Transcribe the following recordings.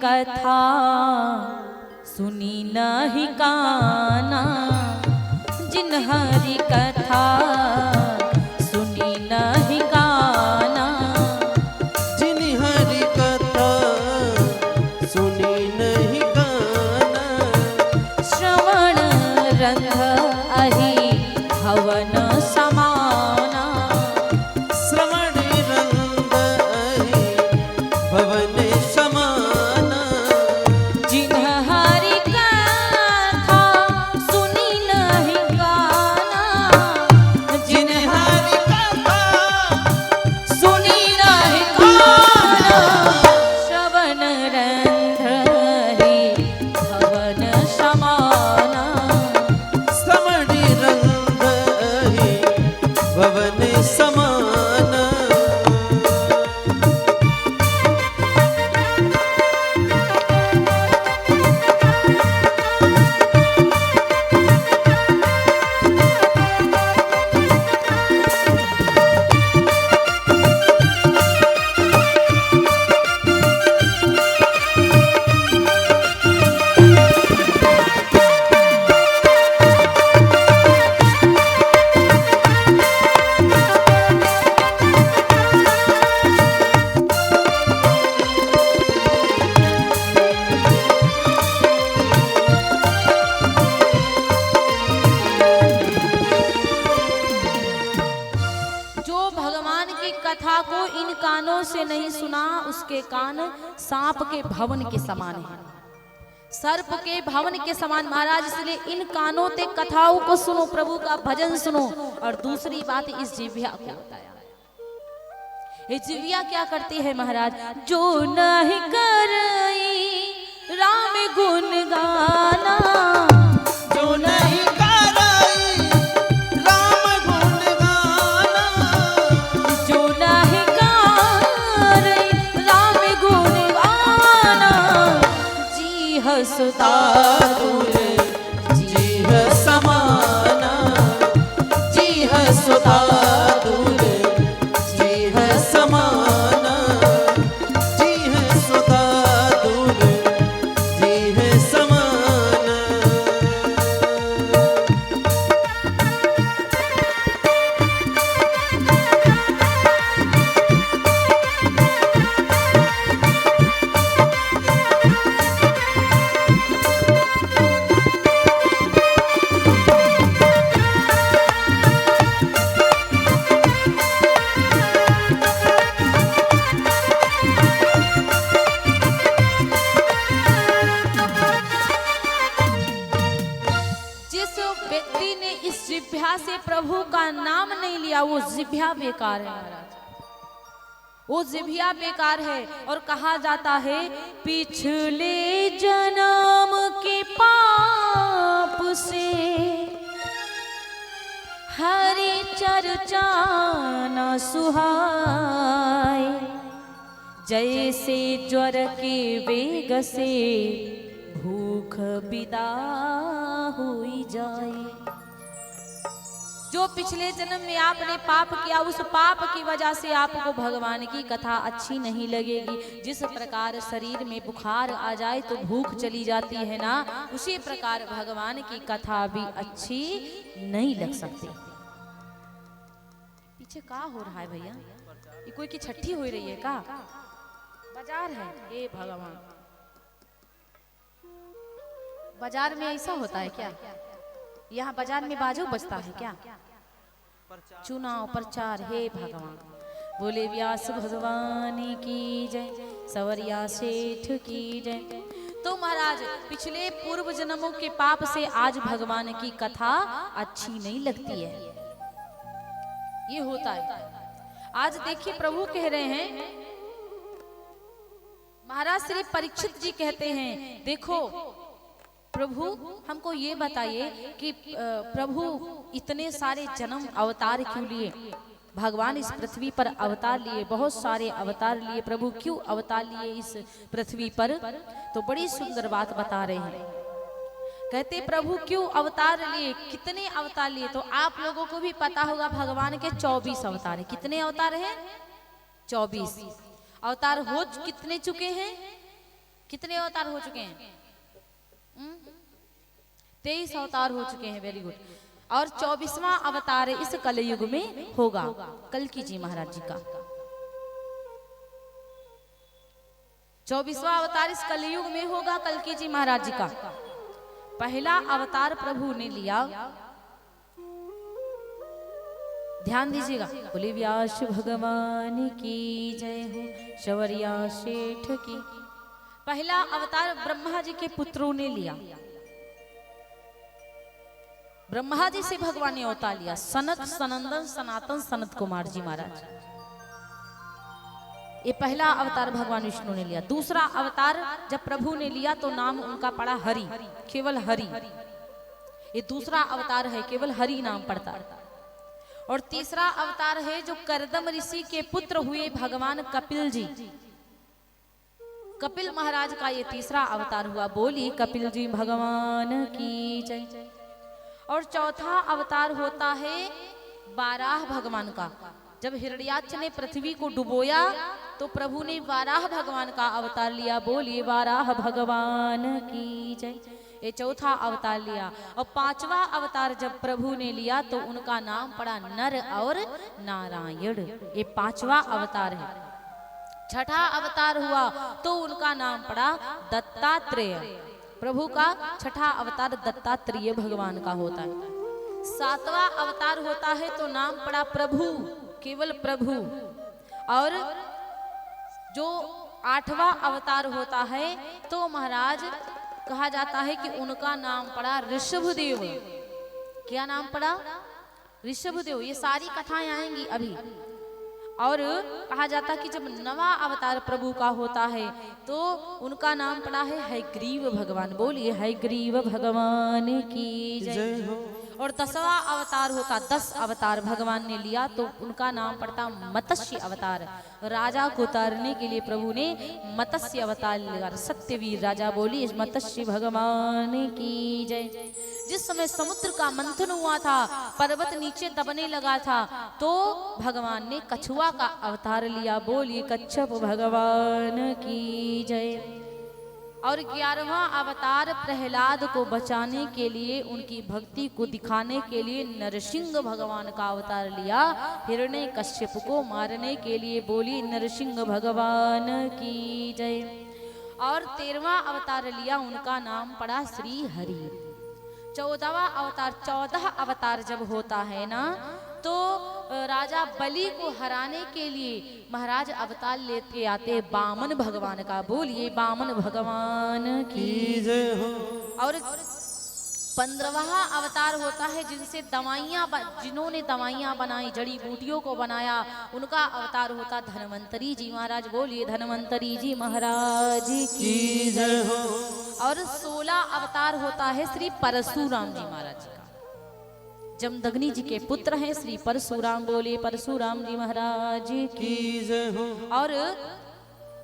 कथा सुनी नहीं काना, जिन हरि कथा सुनी नहीं काना, जिन हरि कथा सुनी नहीं गाना, श्रवण रंग अहि हवन समाना, श्रवण रंग अहि भवन समाना, जिन हरि कथा सुनी नहीं गाना, जिन हरि कथा सुनी नहीं गाना, श्रवण रंग अहि हवन समाना, श्रवण रंग अहि भवन समाना। जो भगवान की कथा को इन कानों से नहीं सुना, उसके कान सांप के भवन के समान है, सर्प के भवन के समान। महाराज इसलिए इन कानों ते कथाओं को सुनो, प्रभु का भजन सुनो। और दूसरी बात इस जिह्वा को बताया, ये जिह्वा क्या करती है महाराज? जो नहीं करई राम गुण गाना, जो नहीं कराई राम गुण गाना, जो नहीं करई राम गुण गाना, जी हसुता दूर जी है समाना, जी है सुधा दूर, जी है समाना, जी है सुधा दूर, जी है समाना। जिस व्यक्ति ने इस जिह्वा से प्रभु का नाम नहीं लिया, वो जिह्वा बेकार है महाराज, वो जिह्वा बेकार है। और कहा जाता है पिछले जन्म के पाप से हरि चर्चा न सुहाए, जैसे ज्वर के वेग से भूख विदा हुई जाए। जो पिछले जन्म में आपने पाप किया, उस पाप की वजह से आपको भगवान की कथा अच्छी नहीं लगेगी। जिस प्रकार शरीर में बुखार आ जाए तो भूख चली जाती है ना, उसी प्रकार भगवान की कथा भी अच्छी नहीं लग सकती। पीछे का हो रहा है भैया? ये कोई की छठी हो रही है का? बाजार है? हे भगवान, बाजार में ऐसा होता है क्या? यहाँ बाजार में बाजो बजता है क्या? चुनाव प्रचार, हे भगवान। बोले व्यास भगवान की जय, सवरिया सेठ की जय। तो महाराज पिछले पूर्व जन्मों के पाप से आज भगवान की कथा अच्छी नहीं लगती है, ये होता है। आज देखिए प्रभु कह रहे हैं, महाराज श्री परीक्षित जी कहते हैं, देखो प्रभु हमको ये बताइए कि प्रभु इतने सारे जन्म अवतार क्यों लिए? भगवान इस पृथ्वी पर अवतार लिए, बहुत सारे अवतार लिए, प्रभु क्यों अवतार लिए इस पृथ्वी पर? तो बड़ी सुंदर बात बता रहे हैं। कहते प्रभु क्यों अवतार लिए, कितने अवतार लिए? तो आप लोगों को भी पता होगा भगवान के 24 अवतार है। कितने अवतार हैं? 24 अवतार हो कितने चुके हैं? कितने अवतार हो चुके हैं? 23 अवतार हो चुके हैं। Very good. और 24वां अवतार इस कलयुग में होगा, कल्कि जी महाराज जी का। 24वां अवतार इस कलयुग में होगा, कल्कि जी महाराज जी का। पहला अवतार प्रभु ने लिया, ध्यान दीजिएगा, बोले व्यास भगवान की जय हो, शवरिया शेठ की। पहला अवतार ब्रह्मा जी के पुत्रों ने लिया। ब्रह्मा जी से भगवान ने अवतार लिया, सनक सनंदन सनातन सनत कुमार जी महाराज। ये पहला अवतार भगवान विष्णु ने लिया। दूसरा अवतार जब प्रभु ने लिया तो नाम उनका पड़ा हरि, केवल हरि। ये दूसरा अवतार है, केवल हरि नाम पड़ता है। और तीसरा अवतार है जो करदम ऋषि के पुत्र हुए भगवान कपिल जी, कपिल महाराज का ये तीसरा अवतार हुआ। बोली कपिल जी भगवान की जय। और चौथा अवतार होता है वाराह भगवान का। जब हिरण्याक्ष ने पृथ्वी को डुबोया तो प्रभु ने वाराह भगवान का अवतार लिया। बोलिए वाराह भगवान की जय। ये चौथा अवतार लिया। और पांचवा अवतार जब प्रभु ने लिया तो उनका नाम पड़ा नर और नारायण। ये पांचवा अवतार है। छठा अवतार हुआ तो उनका नाम पड़ा दत्तात्रेय। प्रभु का छठा अवतार दत्तात्रेय भगवान का होता है। सातवां अवतार होता है तो नाम पड़ा प्रभु, केवल प्रभु। और जो आठवां अवतार होता है तो महाराज कहा जाता है कि उनका नाम पड़ा ऋषभदेव। क्या नाम पड़ा? ऋषभदेव। ये सारी कथाएं आएंगी अभी। और कहा जाता है कि जब नवा अवतार प्रभु का होता है तो उनका नाम पड़ा है हयग्रीव भगवान। बोलिए हयग्रीव भगवान की जय हो। और 10वां अवतार होता, 10 अवतार भगवान ने लिया तो उनका नाम पड़ता मत्स्य अवतार। राजा को उतारने के लिए प्रभु ने मत्स्य अवतार लिया, सत्यवीर राजा। बोली मत्स्य भगवान की जय। जिस समय समुद्र का मंथन हुआ था, पर्वत नीचे दबने लगा था, तो भगवान ने कछुआ का अवतार लिया। बोलिए कच्छप भगवान की जय। और 11वां अवतार प्रहलाद को बचाने के लिए, उनकी भक्ति को दिखाने के लिए नरसिंह भगवान का अवतार लिया, हिरण्यकश्यप को मारने के लिए। बोली नरसिंह भगवान की जय। और 13वां अवतार लिया, उनका नाम पड़ा श्री हरि। 14वां अवतार, 14 अवतार जब होता है ना तो राजा बलि को हराने के लिए महाराज अवतार लेते आते बामन भगवान का। बोलिए बामन भगवान की जय हो। और 15वां अवतार होता है जिनसे दवाइयाँ, जिन्होंने दवाइयाँ बनाई, जड़ी बूटियों को बनाया, उनका अवतार होता धन्वंतरी जी महाराज। बोलिए धन्वंतरी जी महाराज की जय हो। और 16 अवतार होता है श्री परशुराम जी महाराज का। जमदग्नि जी के पुत्र हैं श्री परशुराम। बोले परशुराम जी महाराज की जय हो। और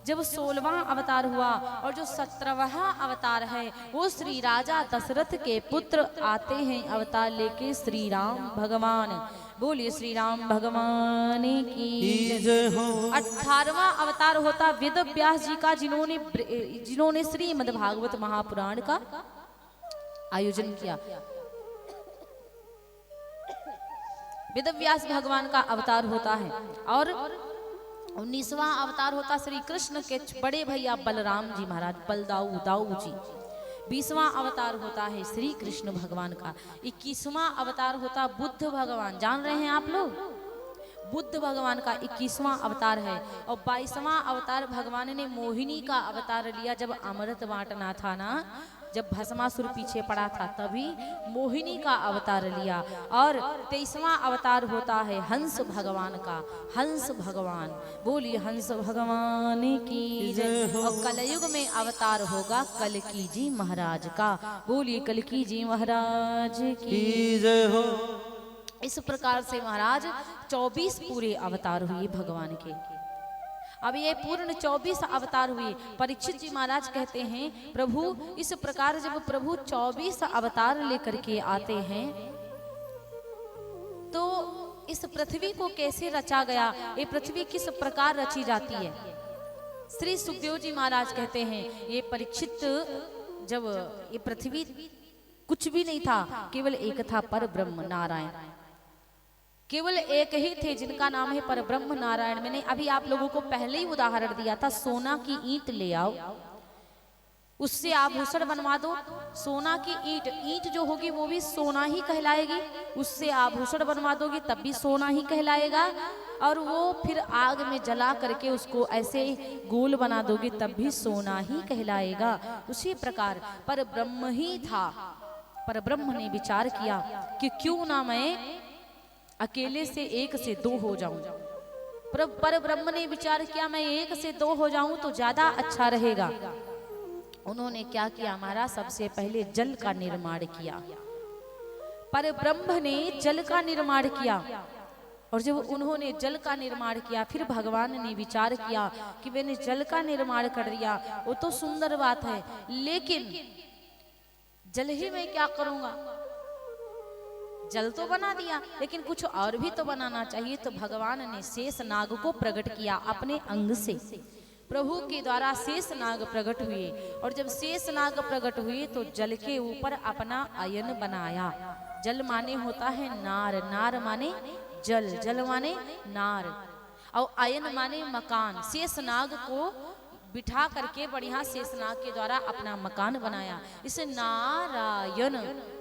जब 16वां अवतार हुआ और जो 17वां अवतार है वो श्री राजा दशरथ के पुत्र आते हैं अवतार लेके, श्री राम भगवान। बोलिए श्री राम भगवान की जय हो। 18वां अवतार होता वेद व्यास जी का, जिन्होंने श्रीमद् भागवत महापुराण का आयोजन किया। वेद व्यास भगवान का अवतार होता है। और 19वां अवतार होता श्री कृष्ण के बड़े भैया बलराम जी महाराज, बलदाऊ जी। 20वां अवतार होता है श्री कृष्ण भगवान का। 21वां अवतार होता बुद्ध भगवान। जान रहे हैं आप लोग? बुद्ध भगवान का 21वां अवतार है। और 22वां अवतार भगवान ने मोहिनी का अवतार लिया। जब अमृत बांटना था ना, जब भस्मासुर पीछे पड़ा था, तभी मोहिनी का अवतार लिया। और 23वां अवतार होता है हंस भगवान का, हंस भगवान। बोलिए हंस भगवान की जय। और कलयुग में अवतार होगा कल्कि जी महाराज का। बोलिए कल्कि जी महाराज की जय हो। इस प्रकार से महाराज 24 पूरे अवतार हुए भगवान के। अब ये पूर्ण 24 अवतार हुए। परीक्षित जी महाराज कहते हैं प्रभु इस प्रकार जब प्रभु 24 अवतार लेकर के आते हैं तो इस पृथ्वी को कैसे रचा गया, ये पृथ्वी किस प्रकार रची जाती है? श्री सुखदेव जी महाराज कहते हैं ये परीक्षित, जब ये पृथ्वी कुछ भी नहीं था, केवल एक था पर ब्रह्म नारायण, केवल एक ही थे जिनका नाम है पर ब्रह्म नारायण। मैंने अभी आप लोगों को पहले ही उदाहरण दिया था, सोना की ईंट ले आओ, उससे आभूषण बनवा दो। सोना की ईंट, ईंट जो होगी वो भी सोना ही कहलाएगी, उससे आभूषण बनवा दोगी तब भी सोना ही कहलाएगा, और वो फिर आग में जला करके उसको ऐसे गोल बना दोगी तब भी सोना ही कहलाएगा। उसी प्रकार पर ब्रह्म ही था। पर ब्रह्म ने विचार किया कि क्यों ना मैं अकेले से एक से दो हो जाऊं। पर ब्रह्म ने विचार किया मैं एक से दो हो जाऊं तो ज्यादा अच्छा रहेगा। उन्होंने क्या किया महाराज, सबसे पहले जल का निर्माण किया। पर ब्रह्म ने जल का निर्माण किया, और जब उन्होंने जल का निर्माण किया फिर भगवान ने विचार किया कि मैंने जल का निर्माण कर दिया, वो तो सुंदर बात है, लेकिन जल ही मैं क्या करूंगा, जल तो बना दिया लेकिन कुछ और भी तो बनाना चाहिए। तो भगवान ने शेष नाग को प्रकट किया अपने अंग से। प्रभु के द्वारा शेष नाग प्रकट हुए, और जब शेष नाग प्रकट हुए तो जल के ऊपर अपना अयन बनाया। जल माने होता है नार, नार माने जल, जल माने नार, और अयन माने मकान। शेष नाग को बिठा करके बढ़िया शेषनाग के द्वारा अपना मकान बनाया। इसे नारायण,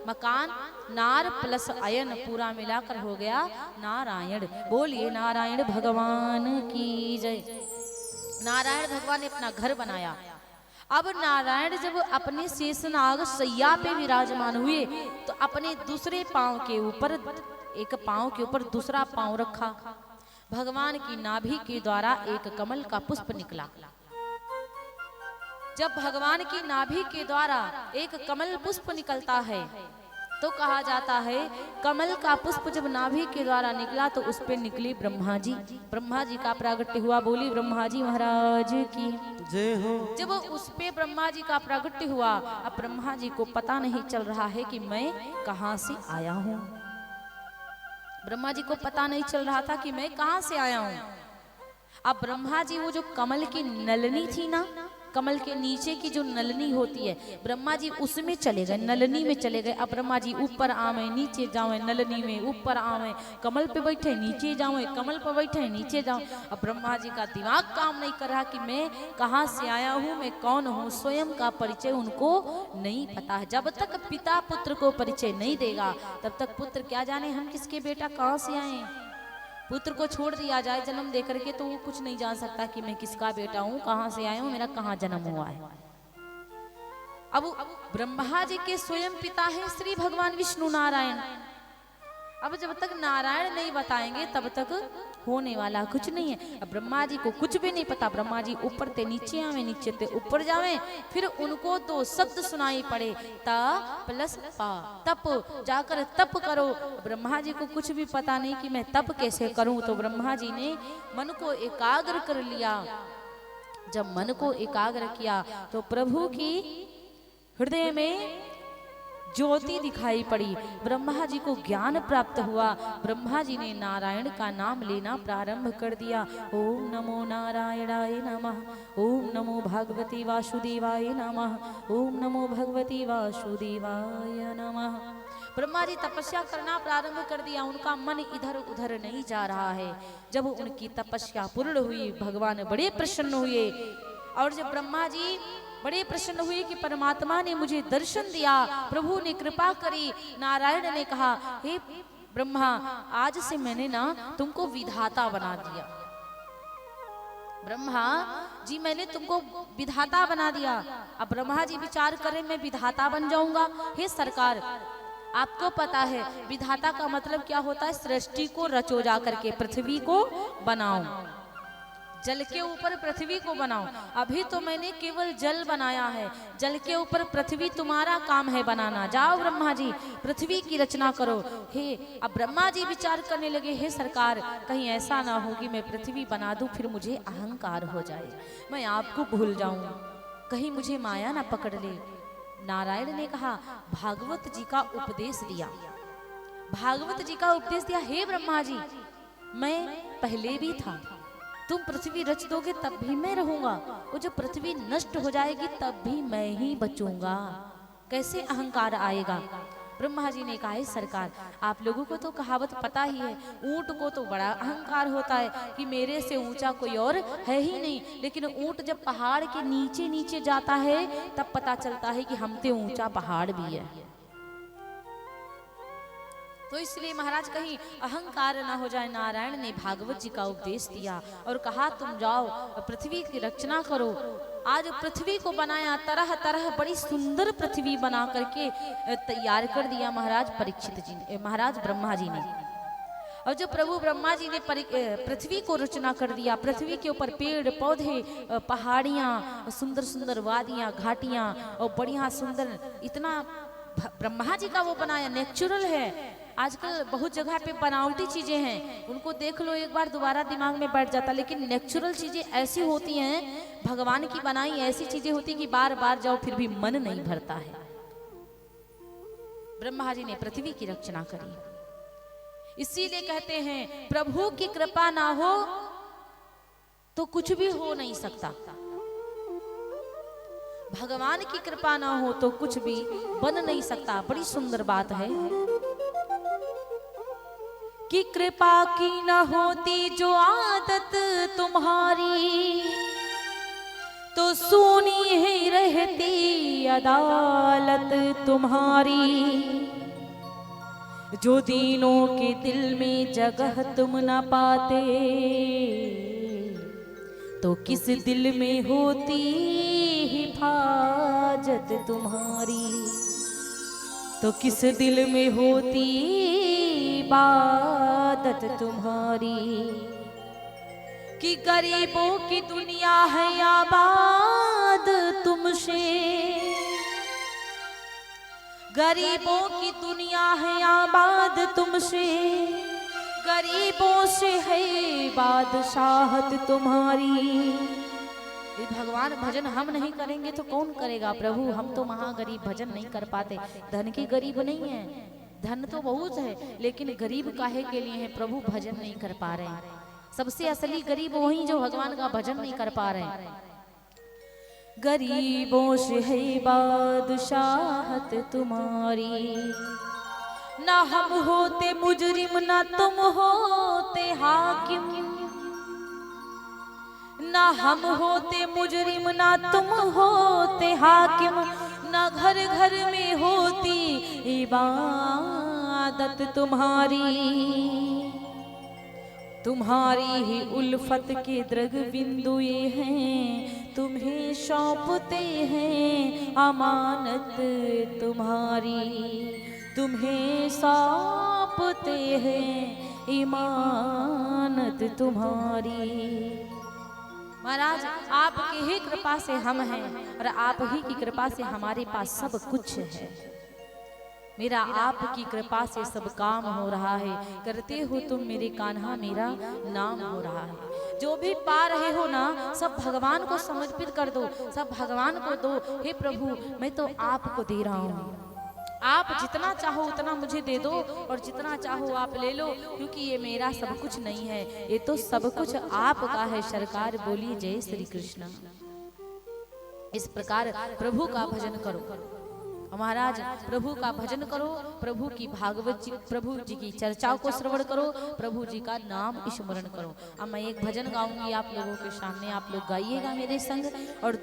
मकान नार प्लस अयन पूरा मिलाकर हो गया नारायण। बोलिए नारायण भगवान की जय। नारायण भगवान ने अपना घर बनाया। अब नारायण जब अपने शेषनाग सैया पे विराजमान हुए तो अपने दूसरे पांव के ऊपर, एक पांव के ऊपर दूसरा पांव रखा। भगवान की नाभि के द्वारा एक कमल का पुष्प निकला। जब भगवान की नाभि के द्वारा एक कमल पुष्प निकलता है तो कहा जाता है कमल का पुष्प जब नाभि के द्वारा निकला तो उस पे निकले ब्रह्मा जी। ब्रह्मा जी का प्रागट्य हुआ। बोली ब्रह्मा जी महाराज की जय हो। जब उस पे ब्रह्मा जी का प्रागट्य हुआ, अब ब्रह्मा जी को पता नहीं चल रहा है कि मैं कहां से आया हूं। ब्रह्मा जी को पता नहीं चल रहा था कि मैं कहां से आया हूं। अब ब्रह्मा जी वो जो कमल की नलनी थी ना, कमल के नीचे की जो नलनी होती है, ब्रह्मा जी उसमें चले गए, नलनी में चले गए। अब ब्रह्मा जी ऊपर आवे नीचे जावे, नलनी में ऊपर आवे, कमल पे बैठे नीचे जावे, कमल पे बैठे नीचे जाओ। अब ब्रह्मा जी का दिमाग काम नहीं कर रहा कि मैं कहाँ से आया हूँ, मैं कौन हूँ। स्वयं का परिचय उनको नहीं पता है। जब तक पिता पुत्र को परिचय नहीं देगा तब तक पुत्र क्या जाने हम किसके बेटा कहाँ से आए। पुत्र को छोड़ दिया जाए जन्म दे करके तो वो कुछ नहीं जान सकता कि मैं किसका बेटा हूं, कहां से आया हूं, मेरा कहां जन्म हुआ है। अब ब्रह्मा जी के स्वयं पिता है श्री भगवान विष्णु नारायण। अब जब तक नारायण नहीं बताएंगे तब तक होने वाला कुछ नहीं है। अब ब्रह्मा जी को कुछ भी नहीं पता। ब्रह्मा जी ऊपर ते नीचे आवे, नीचे ते ऊपर जावे। फिर उनको दो शब्द सुनाई पड़े, ता प्लस पा, तप, जाकर तप करो। ब्रह्मा जी को कुछ भी पता नहीं कि मैं तप कैसे करूं। तो ब्रह्मा जी ने मन को एकाग्र कर लिया। जब मन को एकाग्र किया तो प्रभु की हृदय में ज्योति दिखाई पड़ी। ब्रह्मा जी को ज्ञान प्राप्त हुआ। ब्रह्मा जी ने नारायण का नाम लेना प्रारंभ कर दिया। ओम नमो नारायणाय नमः, ओम नमो भगवती वासुदेवाय नमः, ओम नमो भगवती वासुदेवाय नमः। ब्रह्मा जी तपस्या करना प्रारंभ कर दिया। उनका मन इधर उधर नहीं जा रहा है। जब उनकी तपस्या पूर्ण हुई भगवान बड़े प्रसन्न हुए। और जब ब्रह्मा जी बड़े प्रसन्न हुए कि परमात्मा ने मुझे दर्शन दिया, प्रभु ने कृपा करी। नारायण ने कहा, हे ब्रह्मा, आज से मैंने ना तुमको विधाता बना दिया। ब्रह्मा जी मैंने तुमको विधाता बना दिया। अब ब्रह्मा जी विचार करें मैं विधाता बन जाऊंगा। हे सरकार, आपको पता है विधाता का मतलब क्या होता है? सृष्टि को रचो जा करके पृथ्वी को बनाओ, जल के ऊपर पृथ्वी को बनाओ। अभी तो मैंने केवल जल बनाया है, जल के ऊपर पृथ्वी तुम्हारा काम है बनाना। जाओ ब्रह्मा जी पृथ्वी की रचना करो। हे, अब ब्रह्मा जी विचार करने लगे, हे सरकार, कहीं ऐसा ना हो कि मैं पृथ्वी बना दूं फिर मुझे अहंकार हो जाए, मैं आपको भूल जाऊं, कहीं मुझे माया ना पकड़ ले। नारायण ने कहा, भागवत जी का उपदेश दिया। भागवत जी का उपदेश दिया, हे ब्रह्मा जी, मैं पहले भी था तुम पृथ्वी रच दोगे तब भी मैं रहूंगा, वो जब पृथ्वी नष्ट हो जाएगी तब भी मैं ही बचूंगा। कैसे अहंकार आएगा? ब्रह्मा जी ने कहा है सरकार, आप लोगों को तो कहावत पता ही है, ऊंट को तो बड़ा अहंकार होता है कि मेरे से ऊंचा कोई और है ही नहीं, लेकिन ऊंट जब पहाड़ के नीचे नीचे जाता है तब पता चलता है कि हमसे ऊंचा पहाड़ भी है। तो इसलिए महाराज कहीं अहंकार ना हो जाए, नारायण ने भागवत जी का उपदेश दिया और कहा तुम जाओ पृथ्वी की रचना करो। आज पृथ्वी को बनाया, तरह तरह बड़ी सुंदर पृथ्वी बना करके तैयार कर दिया महाराज परीक्षित जी ने, महाराज ब्रह्मा जी ने। और जब प्रभु ब्रह्मा जी ने पृथ्वी को रचना कर दिया, पृथ्वी के ऊपर पेड़ पौधे, पहाड़ियाँ, सुंदर सुंदर वादियाँ, घाटियाँ और बढ़िया सुंदर, इतना ब्रह्मा जी का वो बनाया, नेचुरल है। आजकल बहुत जगह पे बनावटी चीजें हैं, उनको देख लो एक बार दोबारा दिमाग में बैठ जाता, लेकिन नेचुरल चीजें ऐसी होती हैं, भगवान की बनाई ऐसी चीजें होती कि बार बार जाओ फिर भी मन नहीं भरता है। ब्रह्मा जी ने पृथ्वी की रचना करी। इसीलिए कहते हैं प्रभु की कृपा ना हो तो कुछ भी हो नहीं सकता, भगवान की कृपा ना हो तो कुछ भी बन नहीं सकता। बड़ी सुंदर बात है कि कृपा की न होती जो आदत तुम्हारी, तो सुनी ही रहती अदालत तुम्हारी। जो दीनों के दिल में जगह तुम न पाते, तो किस दिल में होती हिफाजत तुम्हारी, तो किस दिल में होती इबादत तुम्हारी। कि गरीबों की दुनिया है आबाद तुमसे, गरीबों की दुनिया है आबाद तुमसे, गरीबों से है बादशाहत तुम्हारी। भगवान भजन हम नहीं करेंगे तो कौन करेगा प्रभु? हम तो महागरीब, भजन नहीं कर पाते। धन की गरीब नहीं है, धन तो बहुत है, लेकिन गरीब काहे के लिए है प्रभु? भजन नहीं कर पा रहे हैं। सबसे असली गरीब वही जो भगवान का भजन नहीं कर पा रहे हैं। गरीबों से है बादशाहत तुम्हारी, ना हम होते मुजरिम ना तुम होते हाकिम, ना हम होते मुजरिम ना तुम होते हाकिम, ना घर घर में होती इबादत तुम्हारी। तुम्हारी ही उल्फत के द्रग बिंदु ये हैं, तुम्हें सौंपते हैं अमानत तुम्हारी, तुम्हें सौंपते हैं इमानत तुम्हारी। महाराज आपकी ही कृपा से हम हैं और आप ही की कृपा से हमारे पास सब कुछ है। मेरा आपकी कृपा से सब काम हो रहा है, करते हो तुम मेरे कान्हा मेरा नाम हो रहा है। जो भी पा रहे हो ना सब भगवान को समर्पित कर दो, सब भगवान को दो। हे प्रभु मैं तो आपको दे रहा हूँ, आप जितना चाहो उतना मुझे दे दो और जितना चाहो आप ले लो, क्योंकि ये मेरा सब कुछ नहीं है, ये तो सब कुछ आपका है। सरकार बोली जय श्री कृष्ण। इस प्रकार प्रभु का भजन करो महाराज, प्रभु का भजन करो, प्रभु की भागवत जी, प्रभु जी की चर्चाओं को श्रवण करो, प्रभु जी का नाम स्मरण करो। अब मैं एक भजन गाऊंगी आप लोगों के सामने, आप लोग गाइएगा मेरे संग और